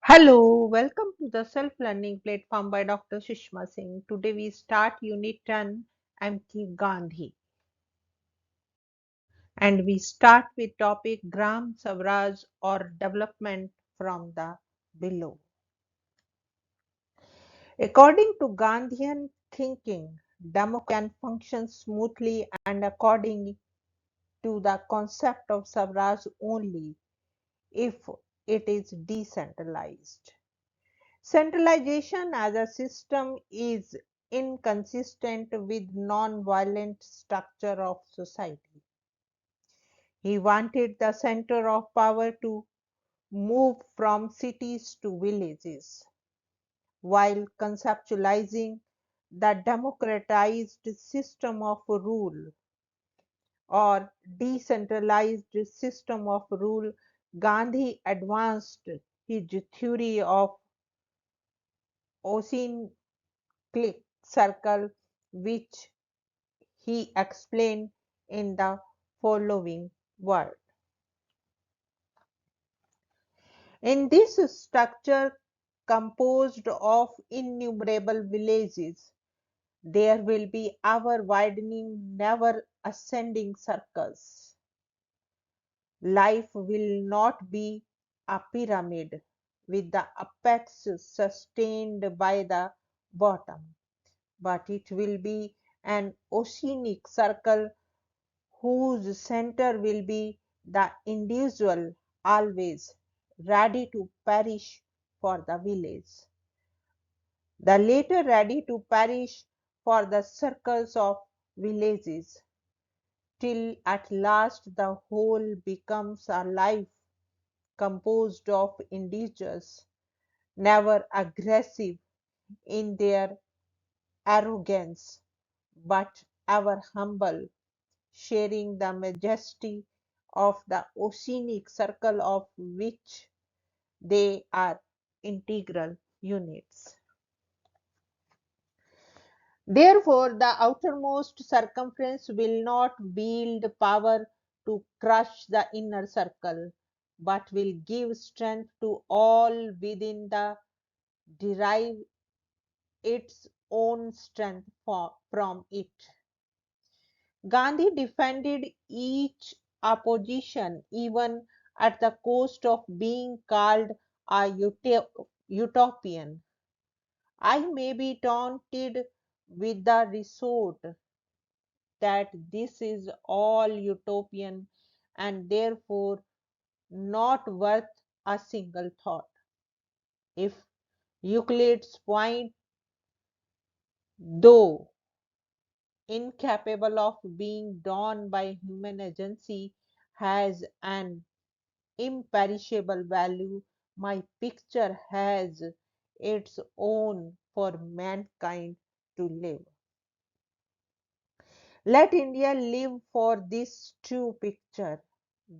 Hello, welcome to the self-learning platform by Dr. Sushma Singh. Today we start Unit 10, MT Gandhi. And we start with topic Gram Swaraj or development from the below. According to Gandhian thinking, democracy can function smoothly and according to the concept of Swaraj only if it is decentralized. Centralization as a system is inconsistent with non-violent structure of society. He wanted the center of power to move from cities to villages, while conceptualizing the democratized system of rule or decentralized system of rule. Gandhi advanced his theory of ocean click circle, which he explained in the following word. In this structure composed of innumerable villages, there will be ever widening, never ascending circles. Life will not be a pyramid with the apex sustained by the bottom, but it will be an oceanic circle whose center will be the individual, always ready to perish for the village, the latter ready to perish for the circles of villages, till at last the whole becomes a life composed of individuals, never aggressive in their arrogance, but ever humble, sharing the majesty of the oceanic circle of which they are integral units. Therefore, the outermost circumference will not wield power to crush the inner circle, but will give strength to all within the derive its own strength from it. Gandhi defended each opposition even at the cost of being called a utopian. I may be taunted with the retort that this is all utopian and therefore not worth a single thought. If Euclid's point, though incapable of being drawn by human agency, has an imperishable value, my picture has its own for mankind to live. Let India live for this true picture,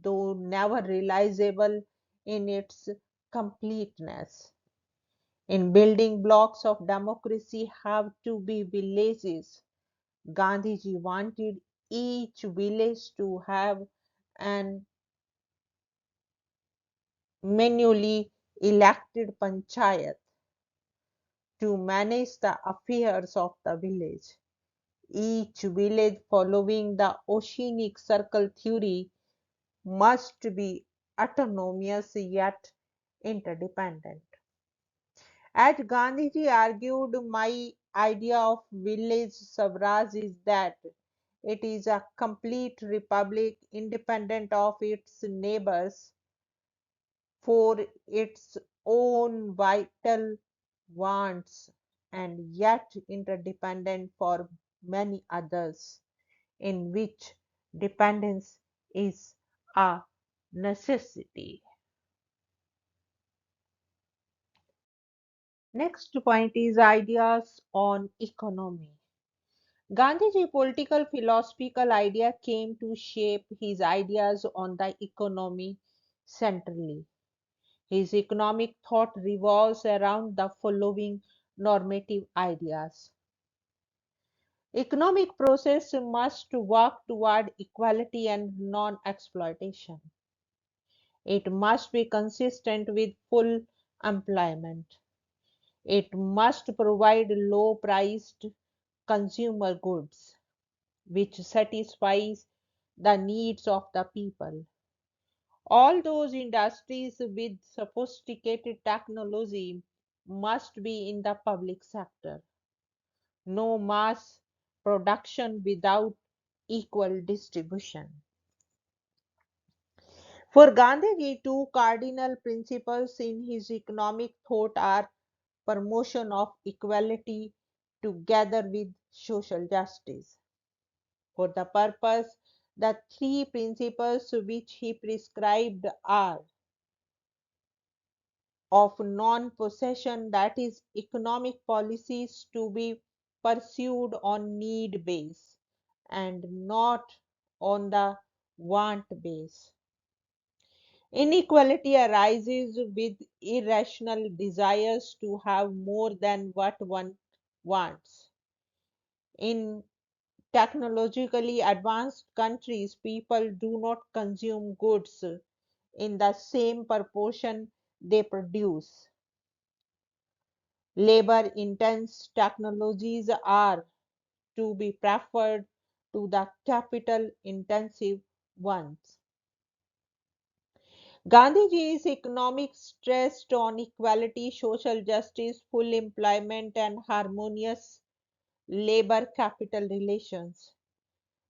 though never realizable in its completeness. In building blocks of democracy have to be villages. Gandhiji wanted each village to have an manually elected panchayat to manage the affairs of the village. Each village, following the oceanic circle theory, must be autonomous yet interdependent. As Gandhiji argued, my idea of village Swaraj is that it is a complete republic independent of its neighbors for its own vital wants and yet interdependent for many others, in which dependence is a necessity. Next point is ideas on economy. Gandhi's political philosophical idea came to shape his ideas on the economy centrally. His economic thought revolves around the following normative ideas. Economic process must work toward equality and non-exploitation. It must be consistent with full employment. It must provide low priced consumer goods which satisfies the needs of the people. All those industries with sophisticated technology must be in the public sector. No mass production without equal distribution. For Gandhiji, two cardinal principles in his economic thought are promotion of equality together with social justice. For the purpose, the three principles which he prescribed are of non-possession, that is, economic policies to be pursued on need base and not on the want base. Inequality arises with irrational desires to have more than what one wants. In technologically advanced countries, people do not consume goods in the same proportion they produce. Labor intense technologies are to be preferred to the capital intensive ones. Gandhiji's economics stressed on equality, social justice, full employment, and harmonious labor capital relations.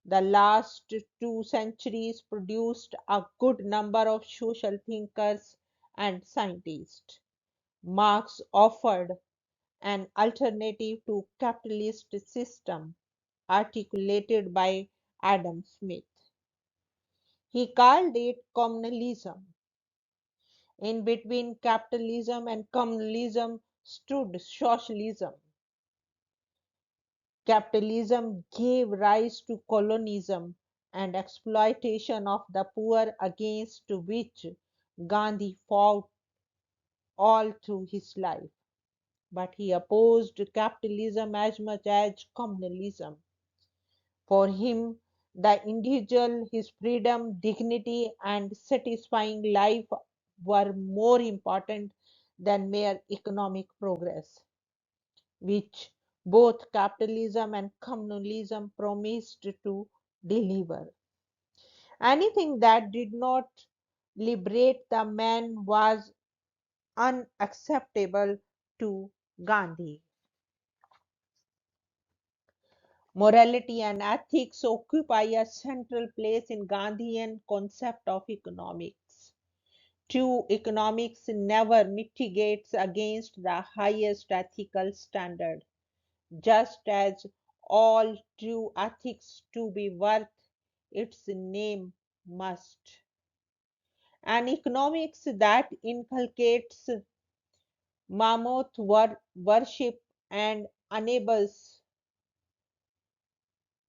The last 2 centuries produced a good number of social thinkers and scientists. Marx offered an alternative to capitalist system articulated by Adam Smith. He called it communalism. In between capitalism and communalism stood socialism. Capitalism gave rise to colonialism and exploitation of the poor, against which Gandhi fought all through his life. But he opposed capitalism as much as communalism. For him, the individual, his freedom, dignity, and satisfying life were more important than mere economic progress, which both capitalism and communalism promised to deliver. Anything that did not liberate the man was unacceptable to Gandhi. Morality and ethics occupy a central place in Gandhian concept of economics. True economics never mitigates against the highest ethical standard, just as all true ethics to be worth its name must. An economics that inculcates mammoth worship and enables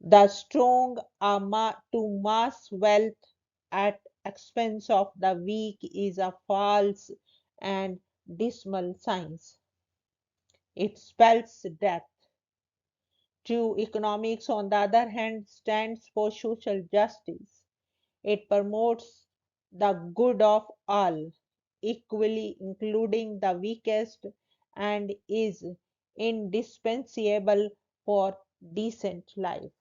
the strong to mass wealth at expense of the weak is a false and dismal science. It spells death. True economics, on the other hand, stands for social justice. It promotes the good of all, equally including the weakest, and is indispensable for decent life.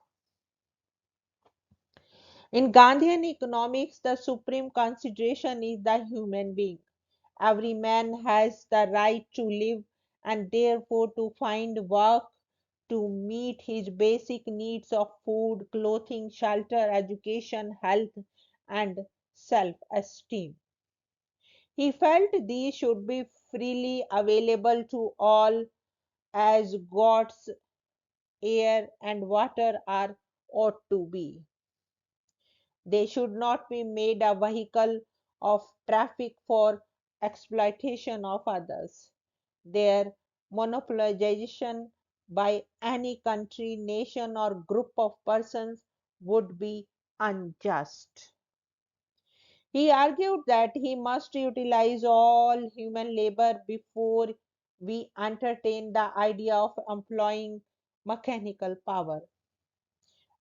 In Gandhian economics, the supreme consideration is the human being. Every man has the right to live and therefore to find work to meet his basic needs of food, clothing, shelter, education, health, and self esteem. He felt these should be freely available to all as God's air and water are ought to be. They should not be made a vehicle of traffic for exploitation of others. Their monopolization by any country, nation, or group of persons would be unjust. He argued that he must utilize all human labor before we entertain the idea of employing mechanical power.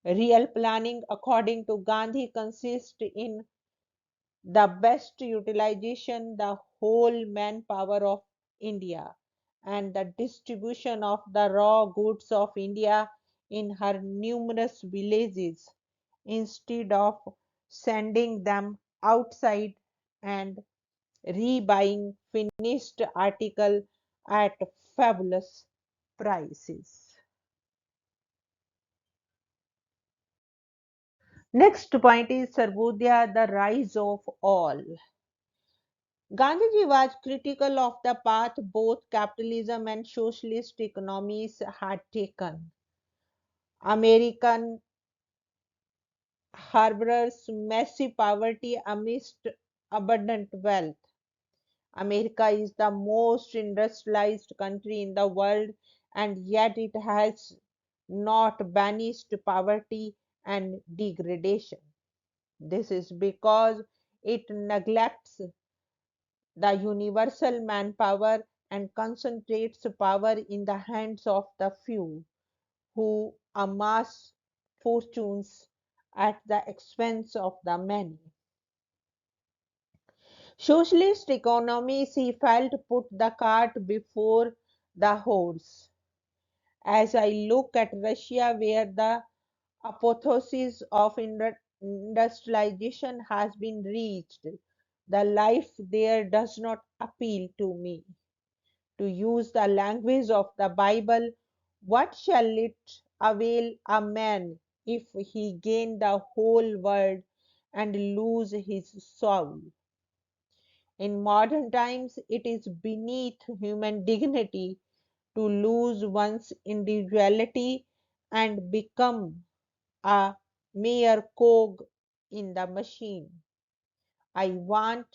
Real planning, according to Gandhi, consists in the best utilization the whole manpower of India and the distribution of the raw goods of India in her numerous villages instead of sending them outside and rebuying finished article at fabulous prices. Next point is Sarvodaya, the rise of all. Gandhiji was critical of the path both capitalism and socialist economies had taken. American harbors massive poverty amidst abundant wealth. America is the most industrialized country in the world, and yet it has not banished poverty and degradation. This is because it neglects the universal manpower and concentrates power in the hands of the few who amass fortunes at the expense of the many. Socialist economies, he felt, put the cart before the horse. As I look at Russia, where the apotheosis of industrialization has been reached, the life there does not appeal to me. To use the language of the Bible, what shall it avail a man if he gain the whole world and lose his soul? In modern times, it is beneath human dignity to lose one's individuality and become a mere cog in the machine. I want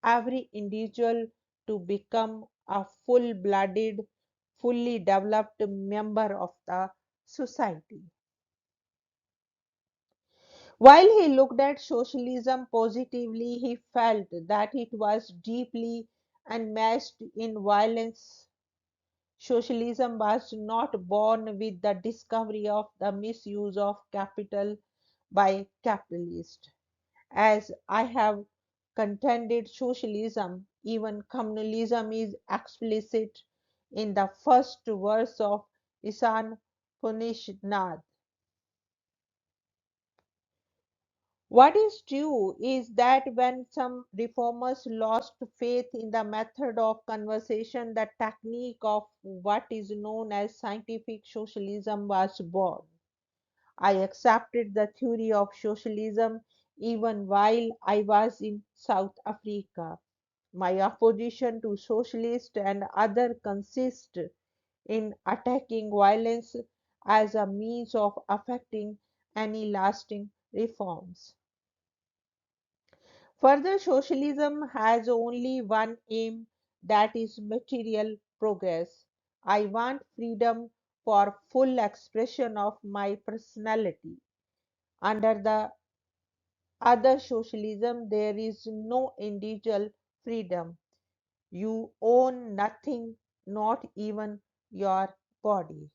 every individual to become a full blooded, fully developed member of the society. While he looked at socialism positively, he felt that it was deeply enmeshed in violence. Socialism was not born with the discovery of the misuse of capital by capitalists. As I have contended, socialism, even communalism, is explicit in the first verse of Isan Punishad. What is true is that when some reformers lost faith in the method of conversation, the technique of what is known as scientific socialism was born. I accepted the theory of socialism even while I was in South Africa. My opposition to socialist and other consists in attacking violence as a means of effecting any lasting reforms. Further, socialism has only one aim, that is material progress. I want freedom for full expression of my personality. Under the other socialism, there is no individual freedom. You own nothing, not even your body.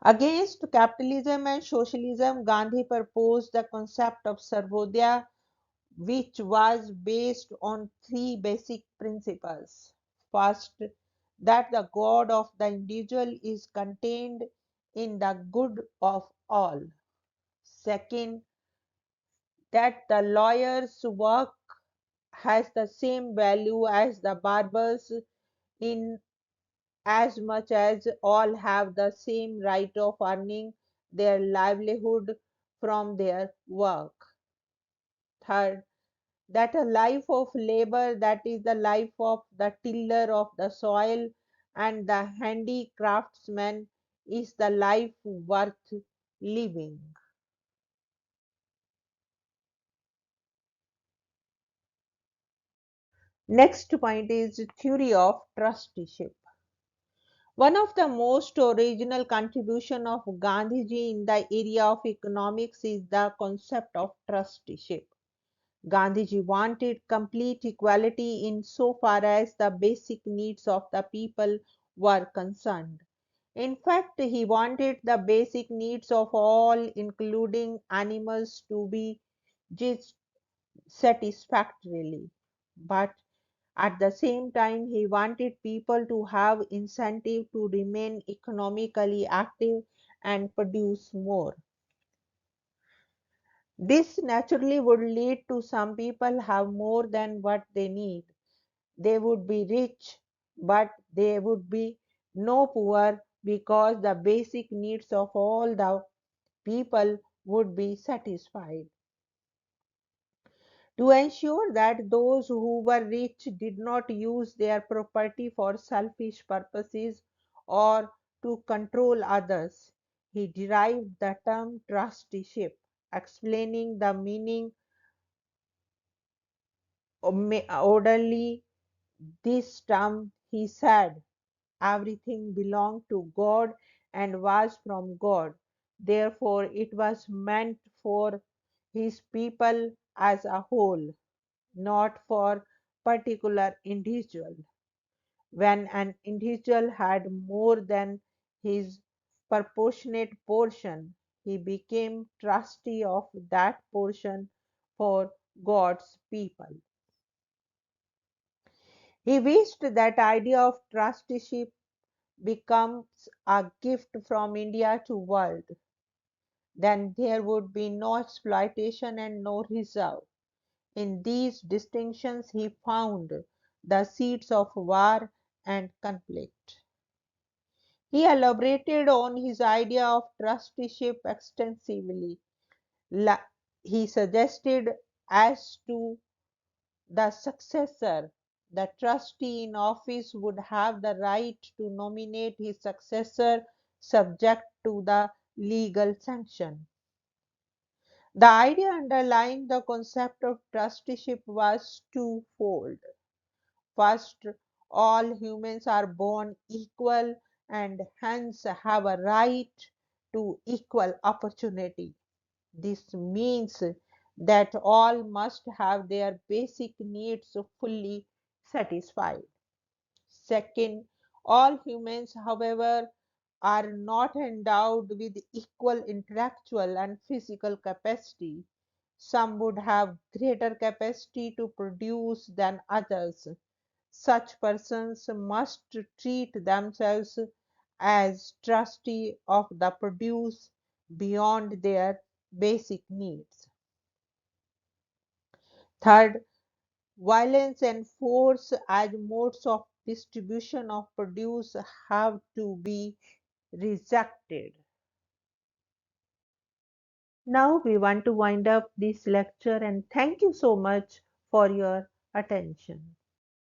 Against capitalism and socialism, Gandhi proposed the concept of Sarvodaya, which was based on three basic principles. First, that the God of the individual is contained in the good of all. Second, that the lawyer's work has the same value as the barber's in as much as all have the same right of earning their livelihood from their work. Third, that a life of labor, that is the life of the tiller of the soil and the handicraftsman, is the life worth living. Next point is theory of trusteeship. One of the most original contribution of Gandhiji in the area of economics is the concept of trusteeship. Gandhiji wanted complete equality in so far as the basic needs of the people were concerned. In fact, he wanted the basic needs of all, including animals, to be judged satisfactorily. But At the same time, he wanted people to have incentive to remain economically active and produce more. This naturally would lead to some people have more than what they need. They would be rich, but they would be no poor because the basic needs of all the people would be satisfied. To ensure that those who were rich did not use their property for selfish purposes or to control others, he derived the term trusteeship, explaining the meaning orderly. This term, he said, everything belonged to God and was from God. Therefore, it was meant for his people as a whole, not for particular individual. When an individual had more than his proportionate portion, he became trustee of that portion for God's people. He wished that idea of trusteeship becomes a gift from India to world. Then there would be no exploitation and no reserve. In these distinctions he found the seeds of war and conflict. He elaborated on his idea of trusteeship extensively. He suggested as to the successor, the trustee in office would have the right to nominate his successor subject to the legal sanction. The idea underlying the concept of trusteeship was twofold. First, all humans are born equal and hence have a right to equal opportunity. This means that all must have their basic needs fully satisfied. Second, all humans, however, are not endowed with equal intellectual and physical capacity. Some would have greater capacity to produce than others. Such persons must treat themselves as trustee of the produce beyond their basic needs. Third, violence and force as modes of distribution of produce have to be rejected. Now we want to wind up this lecture and thank you so much for your attention.